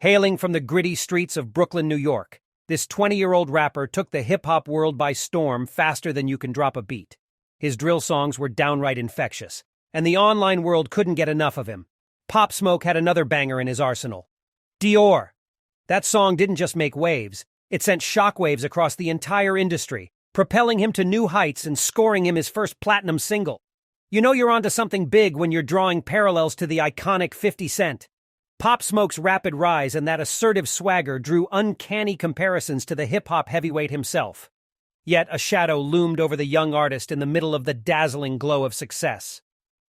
Hailing from the gritty streets of Brooklyn, New York, this 20-year-old rapper took the hip-hop world by storm faster than you can drop a beat. His drill songs were downright infectious, and the online world couldn't get enough of him. Pop Smoke had another banger in his arsenal. Dior. That song didn't just make waves, it sent shockwaves across the entire industry, propelling him to new heights and scoring him his first platinum single. You know you're onto something big when you're drawing parallels to the iconic 50 Cent. Pop Smoke's rapid rise and that assertive swagger drew uncanny comparisons to the hip-hop heavyweight himself. Yet a shadow loomed over the young artist in the middle of the dazzling glow of success.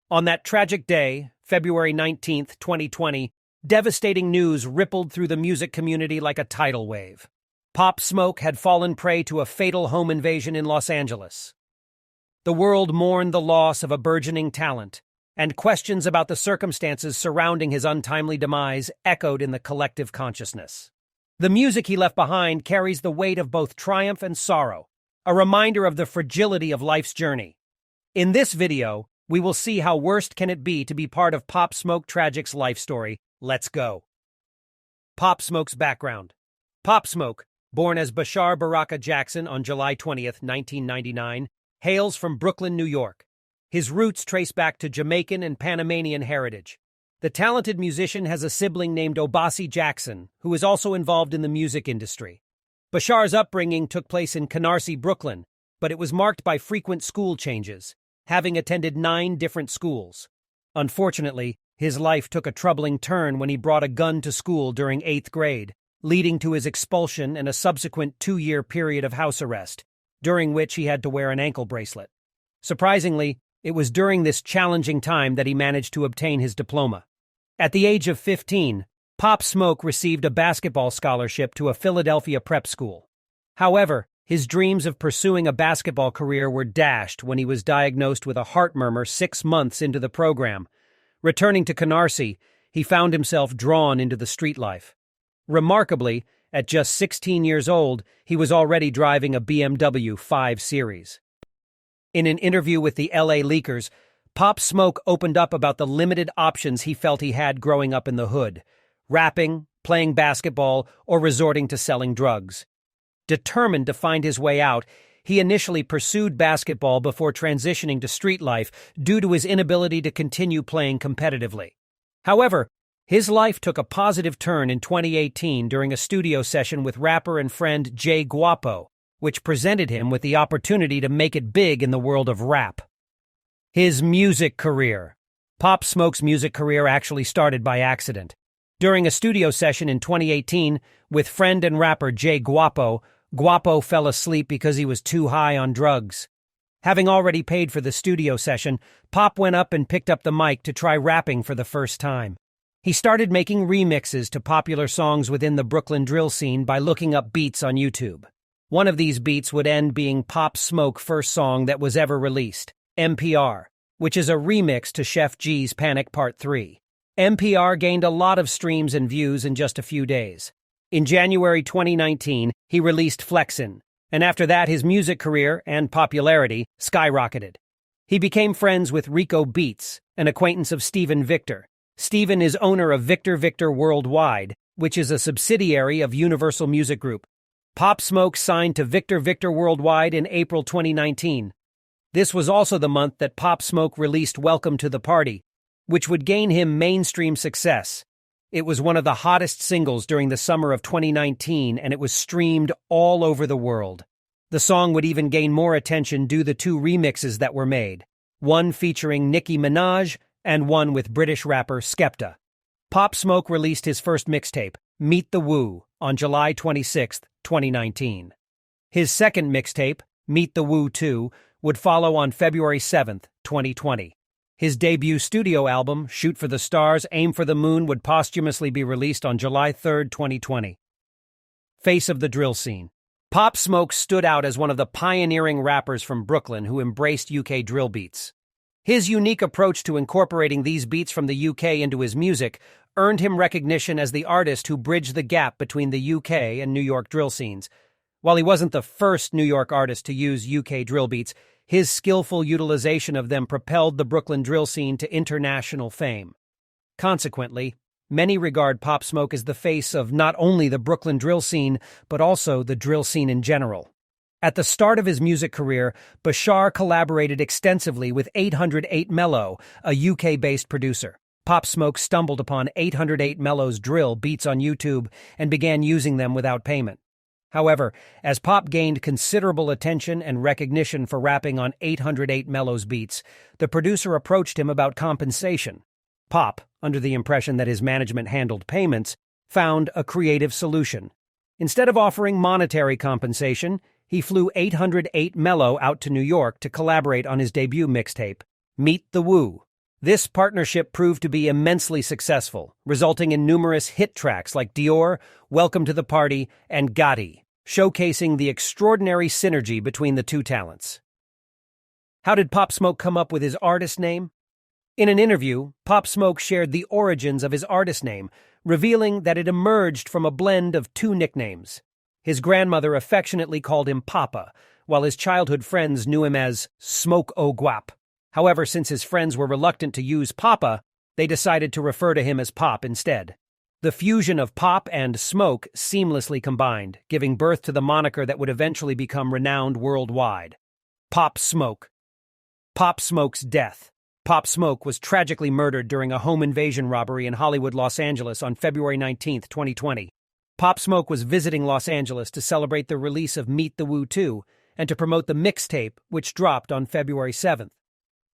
On that tragic day, February 19th, 2020, devastating news rippled through the music community like a tidal wave. Pop Smoke had fallen prey to a fatal home invasion in Los Angeles. The world mourned the loss of a burgeoning talent, and questions about the circumstances surrounding his untimely demise echoed in the collective consciousness. The music he left behind carries the weight of both triumph and sorrow, a reminder of the fragility of life's journey. In this video, we will see how worst can it be to be part of Pop Smoke Tragic's life story. Let's go. Pop Smoke's background. Pop Smoke, born as Bashar Baraka Jackson on July 20th, 1999, hails from Brooklyn, New York. His roots trace back to Jamaican and Panamanian heritage. The talented musician has a sibling named Obasi Jackson, who is also involved in the music industry. Bashar's upbringing took place in Canarsie, Brooklyn, but it was marked by frequent school changes, having attended 9 different schools. Unfortunately, his life took a troubling turn when he brought a gun to school during 8th grade, leading to his expulsion and a subsequent 2-year period of house arrest, during which he had to wear an ankle bracelet. Surprisingly, it was during this challenging time that he managed to obtain his diploma. At the age of 15, Pop Smoke received a basketball scholarship to a Philadelphia prep school. However, his dreams of pursuing a basketball career were dashed when he was diagnosed with a heart murmur 6 months into the program. Returning to Canarsie, he found himself drawn into the street life. Remarkably, at just 16 years old, he was already driving a BMW 5 Series. In an interview with the LA Leakers, Pop Smoke opened up about the limited options he felt he had growing up in the hood: rapping, playing basketball, or resorting to selling drugs. Determined to find his way out, he initially pursued basketball before transitioning to street life due to his inability to continue playing competitively. However, his life took a positive turn in 2018 during a studio session with rapper and friend Jay Guapo, which presented him with the opportunity to make it big in the world of rap. His music career. Pop Smoke's music career actually started by accident. During a studio session in 2018 with friend and rapper Jay Guapo, Guapo fell asleep because he was too high on drugs. Having already paid for the studio session, Pop went up and picked up the mic to try rapping for the first time. He started making remixes to popular songs within the Brooklyn drill scene by looking up beats on YouTube. One of these beats would end being Pop Smoke's first song that was ever released, NPR, which is a remix to Chef G's Panic Part 3. NPR gained a lot of streams and views in just a few days. In January 2019, he released Flexin', and after that his music career and popularity skyrocketed. He became friends with Rico Beats, an acquaintance of Steven Victor. Steven is owner of Victor Victor Worldwide, which is a subsidiary of Universal Music Group. Pop Smoke signed to Victor Victor Worldwide in April 2019. This was also the month that Pop Smoke released Welcome to the Party, which would gain him mainstream success. It was one of the hottest singles during the summer of 2019, and it was streamed all over the world. The song would even gain more attention due to the 2 remixes that were made, one featuring Nicki Minaj and one with British rapper Skepta. Pop Smoke released his first mixtape, Meet the Woo, on July 26, 2019. His second mixtape, Meet the Woo 2, would follow on February 7, 2020. His debut studio album, Shoot for the Stars, Aim for the Moon, would posthumously be released on July 3, 2020. Face of the drill scene. Pop Smoke stood out as one of the pioneering rappers from Brooklyn who embraced UK drill beats. His unique approach to incorporating these beats from the UK into his music earned him recognition as the artist who bridged the gap between the UK and New York drill scenes. While he wasn't the first New York artist to use UK drill beats, his skillful utilization of them propelled the Brooklyn drill scene to international fame. Consequently, Many regard Pop Smoke as the face of not only the Brooklyn drill scene, but also the drill scene in general. At the start of his music career, Bashar collaborated extensively with 808 Mello, a UK-based producer. Pop Smoke stumbled upon 808 Mello's drill beats on YouTube and began using them without payment. However, as Pop gained considerable attention and recognition for rapping on 808 Mello's beats, the producer approached him about compensation. Pop, under the impression that his management handled payments, found a creative solution. Instead of offering monetary compensation, he flew 808 Mello out to New York to collaborate on his debut mixtape, Meet the Woo. This partnership proved to be immensely successful, resulting in numerous hit tracks like Dior, Welcome to the Party, and Gotti, showcasing the extraordinary synergy between the two talents. How did Pop Smoke come up with his artist name? In an interview, Pop Smoke shared the origins of his artist name, revealing that it emerged from a blend of two nicknames. His grandmother affectionately called him Papa, while his childhood friends knew him as Smoke O Guap. However, since his friends were reluctant to use Papa, they decided to refer to him as Pop instead. The fusion of Pop and Smoke seamlessly combined, giving birth to the moniker that would eventually become renowned worldwide. Pop Smoke. Pop Smoke's death. Pop Smoke was tragically murdered during a home invasion robbery in Hollywood, Los Angeles on February 19, 2020. Pop Smoke was visiting Los Angeles to celebrate the release of Meet the Woo 2 and to promote the mixtape, which dropped on February 7th.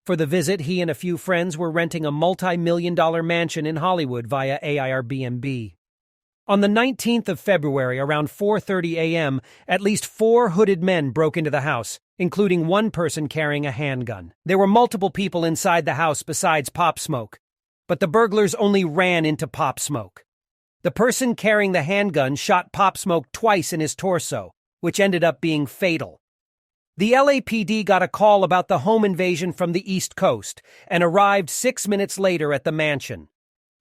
For the visit, he and a few friends were renting a multi-million-dollar mansion in Hollywood via Airbnb. On the 19th of February, around 4:30 a.m., at least 4 hooded men broke into the house, including one person carrying a handgun. There were multiple people inside the house besides Pop Smoke, but the burglars only ran into Pop Smoke. The person carrying the handgun shot Pop Smoke twice in his torso, which ended up being fatal. The LAPD got a call about the home invasion from the East Coast and arrived 6 minutes later at the mansion.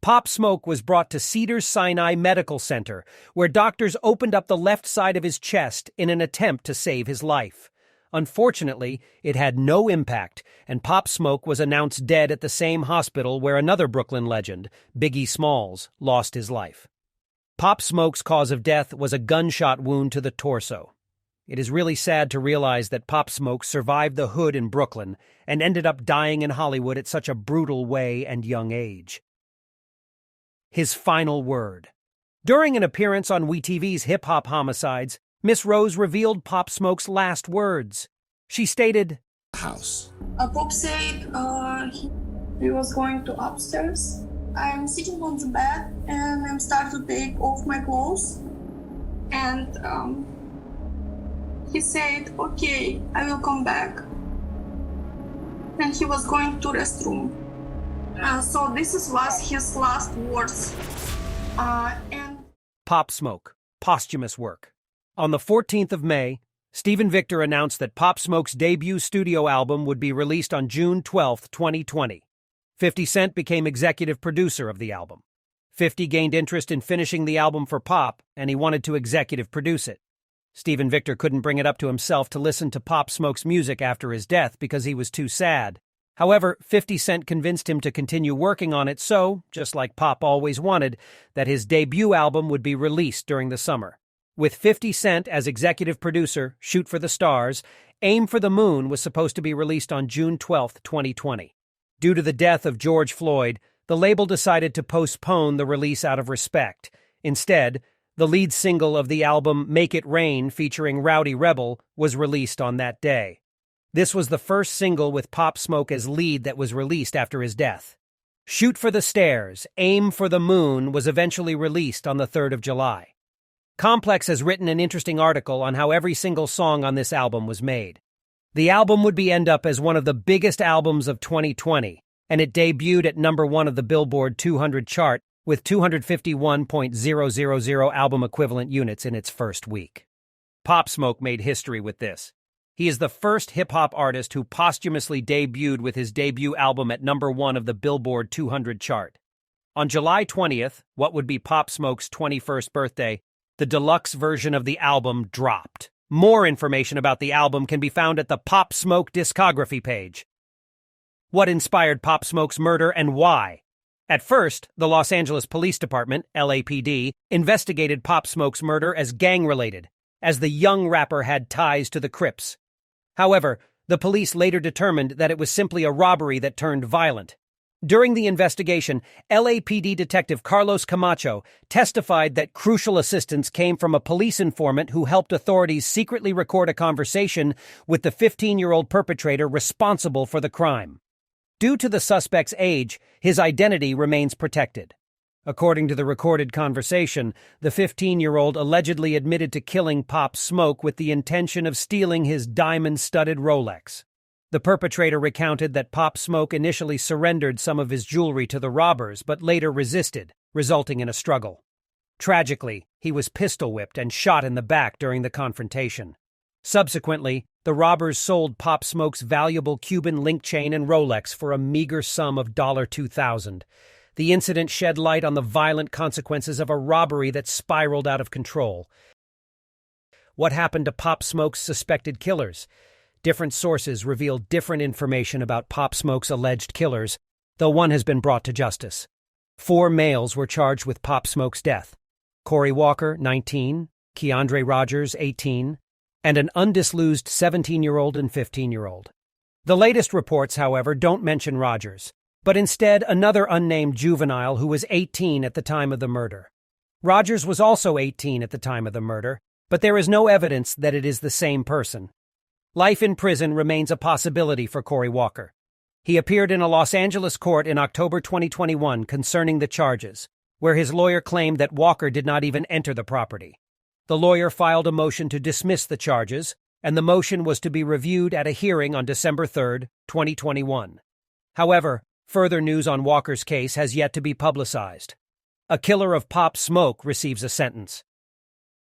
Pop Smoke was brought to Cedars-Sinai Medical Center, where doctors opened up the left side of his chest in an attempt to save his life. Unfortunately, it had no impact, and Pop Smoke was announced dead at the same hospital where another Brooklyn legend, Biggie Smalls, lost his life. Pop Smoke's cause of death was a gunshot wound to the torso. It is really sad to realize that Pop Smoke survived the hood in Brooklyn and ended up dying in Hollywood at such a brutal way and young age. His final word. During an appearance on WeTV's Hip Hop Homicides, Miss Rose revealed Pop Smoke's last words. She stated, House. Pop said he was going to upstairs. I'm sitting on the bed and I'm starting to take off my clothes. And he said, okay, I will come back. And he was going to restroom. So this was his last words. Pop Smoke, posthumous work. On the 14th of May, Stephen Victor announced that Pop Smoke's debut studio album would be released on June 12, 2020. 50 Cent became executive producer of the album. 50 gained interest in finishing the album for Pop, and he wanted to executive produce it. Stephen Victor couldn't bring it up to himself to listen to Pop Smoke's music after his death because he was too sad. However, 50 Cent convinced him to continue working on it so, just like Pop always wanted, that his debut album would be released during the summer. With 50 Cent as executive producer, Shoot for the Stars, Aim for the Moon was supposed to be released on June 12, 2020. Due to the death of George Floyd, the label decided to postpone the release out of respect. Instead, the lead single of the album Make It Rain featuring Rowdy Rebel was released on that day. This was the first single with Pop Smoke as lead that was released after his death. Shoot for the Stairs, Aim for the Moon was eventually released on the 3rd of July. Complex has written an interesting article on how every single song on this album was made. The album would end up as one of the biggest albums of 2020, and it debuted at number 1 of the Billboard 200 chart with 251,000 album equivalent units in its first week. Pop Smoke made history with this. He is the first hip-hop artist who posthumously debuted with his debut album at number 1 of the Billboard 200 chart. On July 20th, what would be Pop Smoke's 21st birthday, the deluxe version of the album dropped. More information about the album can be found at the Pop Smoke discography page. What inspired Pop Smoke's murder and why? At first, the Los Angeles Police Department, LAPD, investigated Pop Smoke's murder as gang-related, as the young rapper had ties to the Crips. However, the police later determined that it was simply a robbery that turned violent. During the investigation, LAPD Detective Carlos Camacho testified that crucial assistance came from a police informant who helped authorities secretly record a conversation with the 15-year-old perpetrator responsible for the crime. Due to the suspect's age, his identity remains protected. According to the recorded conversation, the 15-year-old allegedly admitted to killing Pop Smoke with the intention of stealing his diamond-studded Rolex. The perpetrator recounted that Pop Smoke initially surrendered some of his jewelry to the robbers but later resisted, resulting in a struggle. Tragically, he was pistol-whipped and shot in the back during the confrontation. Subsequently, the robbers sold Pop Smoke's valuable Cuban link chain and Rolex for a meager sum of $2,000. The incident shed light on the violent consequences of a robbery that spiraled out of control. What happened to Pop Smoke's suspected killers? Different sources reveal different information about Pop Smoke's alleged killers, though one has been brought to justice. 4 males were charged with Pop Smoke's death: Corey Walker, 19, Keandre Rogers, 18, and an undisclosed 17-year-old and 15-year-old. The latest reports, however, don't mention Rogers, but instead another unnamed juvenile who was 18 at the time of the murder. Rogers was also 18 at the time of the murder, but there is no evidence that it is the same person. Life in prison remains a possibility for Corey Walker. He appeared in a Los Angeles court in October 2021 concerning the charges, where his lawyer claimed that Walker did not even enter the property. The lawyer filed a motion to dismiss the charges, and the motion was to be reviewed at a hearing on December 3, 2021. However, further news on Walker's case has yet to be publicized. A killer of Pop Smoke receives a sentence.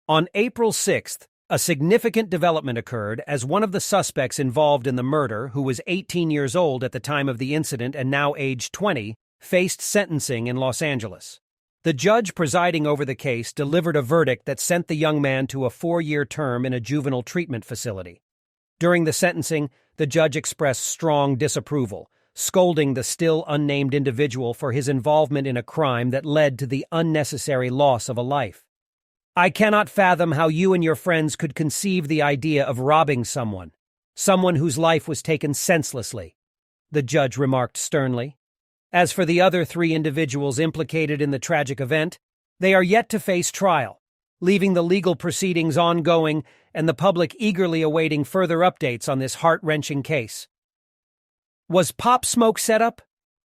On April 6th, a significant development occurred as one of the suspects involved in the murder, who was 18 years old at the time of the incident and now aged 20, faced sentencing in Los Angeles. The judge presiding over the case delivered a verdict that sent the young man to a 4-year term in a juvenile treatment facility. During the sentencing, the judge expressed strong disapproval, scolding the still unnamed individual for his involvement in a crime that led to the unnecessary loss of a life. "I cannot fathom how you and your friends could conceive the idea of robbing someone whose life was taken senselessly," the judge remarked sternly. As for the other 3 individuals implicated in the tragic event, they are yet to face trial, leaving the legal proceedings ongoing and the public eagerly awaiting further updates on this heart-wrenching case. Was Pop Smoke set up?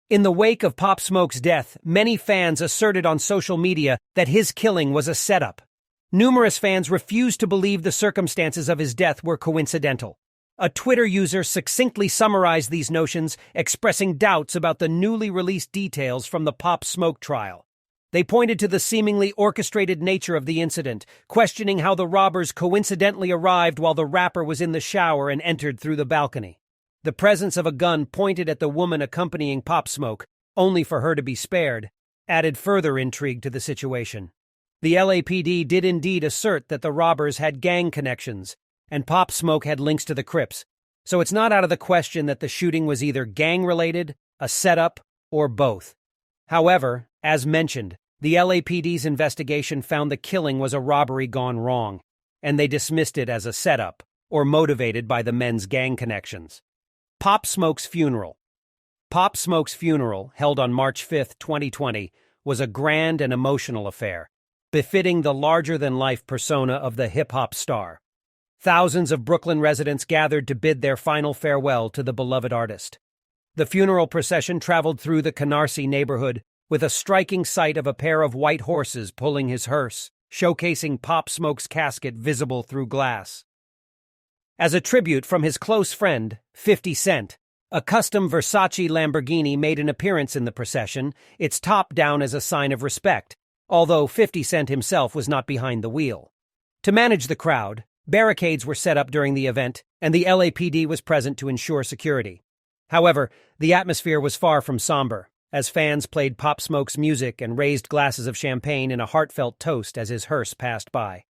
In the wake of Pop Smoke's death, many fans asserted on social media that his killing was a setup. Numerous fans refused to believe the circumstances of his death were coincidental. A Twitter user succinctly summarized these notions, expressing doubts about the newly released details from the Pop Smoke trial. They pointed to the seemingly orchestrated nature of the incident, questioning how the robbers coincidentally arrived while the rapper was in the shower and entered through the balcony. The presence of a gun pointed at the woman accompanying Pop Smoke, only for her to be spared, added further intrigue to the situation. The LAPD did indeed assert that the robbers had gang connections, and Pop Smoke had links to the Crips, so it's not out of the question that the shooting was either gang-related, a setup, or both. However, as mentioned, the LAPD's investigation found the killing was a robbery gone wrong, and they dismissed it as a setup, or motivated by the men's gang connections. Pop Smoke's funeral. Pop Smoke's funeral, held on March 5, 2020, was a grand and emotional affair, befitting the larger-than-life persona of the hip-hop star. Thousands of Brooklyn residents gathered to bid their final farewell to the beloved artist. The funeral procession traveled through the Canarsie neighborhood, with a striking sight of a pair of white horses pulling his hearse, showcasing Pop Smoke's casket visible through glass. As a tribute from his close friend, 50 Cent, a custom Versace Lamborghini made an appearance in the procession, its top down as a sign of respect, although 50 Cent himself was not behind the wheel. To manage the crowd, barricades were set up during the event, and the LAPD was present to ensure security. However, the atmosphere was far from somber, as fans played Pop Smoke's music and raised glasses of champagne in a heartfelt toast as his hearse passed by.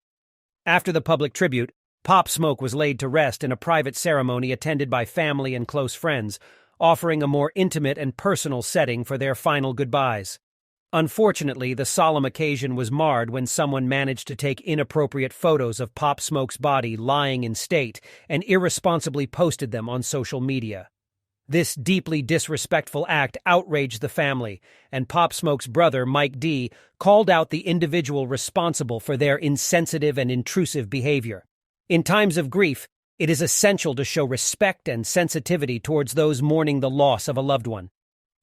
After the public tribute, Pop Smoke was laid to rest in a private ceremony attended by family and close friends, offering a more intimate and personal setting for their final goodbyes. Unfortunately, the solemn occasion was marred when someone managed to take inappropriate photos of Pop Smoke's body lying in state and irresponsibly posted them on social media. This deeply disrespectful act outraged the family, and Pop Smoke's brother, Mike D., called out the individual responsible for their insensitive and intrusive behavior. In times of grief, it is essential to show respect and sensitivity towards those mourning the loss of a loved one.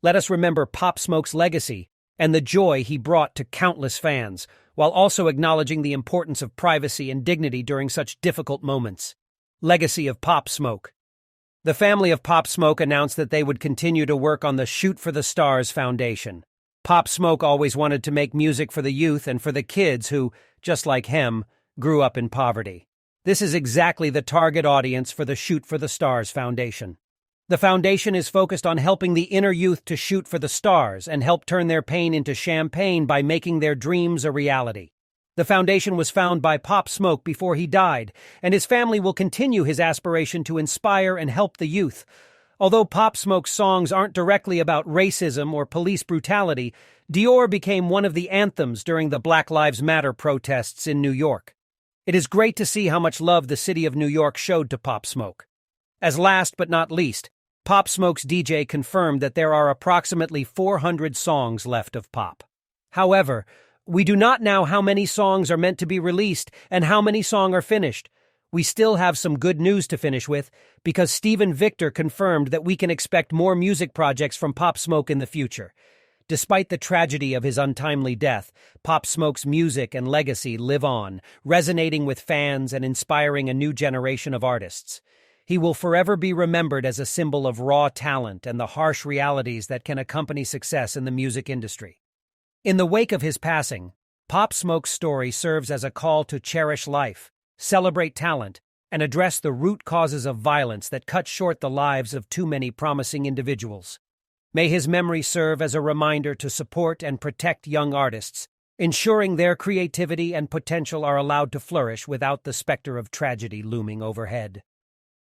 Let us remember Pop Smoke's legacy and the joy he brought to countless fans, while also acknowledging the importance of privacy and dignity during such difficult moments. Legacy of Pop Smoke. The family of Pop Smoke announced that they would continue to work on the Shoot for the Stars Foundation. Pop Smoke always wanted to make music for the youth and for the kids who, just like him, grew up in poverty. This is exactly the target audience for the Shoot for the Stars Foundation. The foundation is focused on helping the inner youth to shoot for the stars and help turn their pain into champagne by making their dreams a reality. The foundation was founded by Pop Smoke before he died, and his family will continue his aspiration to inspire and help the youth. Although Pop Smoke's songs aren't directly about racism or police brutality, Dior became one of the anthems during the Black Lives Matter protests in New York. It is great to see how much love the city of New York showed to Pop Smoke. As last but not least, Pop Smoke's DJ confirmed that there are approximately 400 songs left of Pop. However, we do not know how many songs are meant to be released and how many songs are finished. We still have some good news to finish with, because Stephen Victor confirmed that we can expect more music projects from Pop Smoke in the future. Despite the tragedy of his untimely death, Pop Smoke's music and legacy live on, resonating with fans and inspiring a new generation of artists. He will forever be remembered as a symbol of raw talent and the harsh realities that can accompany success in the music industry. In the wake of his passing, Pop Smoke's story serves as a call to cherish life, celebrate talent, and address the root causes of violence that cut short the lives of too many promising individuals. May his memory serve as a reminder to support and protect young artists, ensuring their creativity and potential are allowed to flourish without the specter of tragedy looming overhead.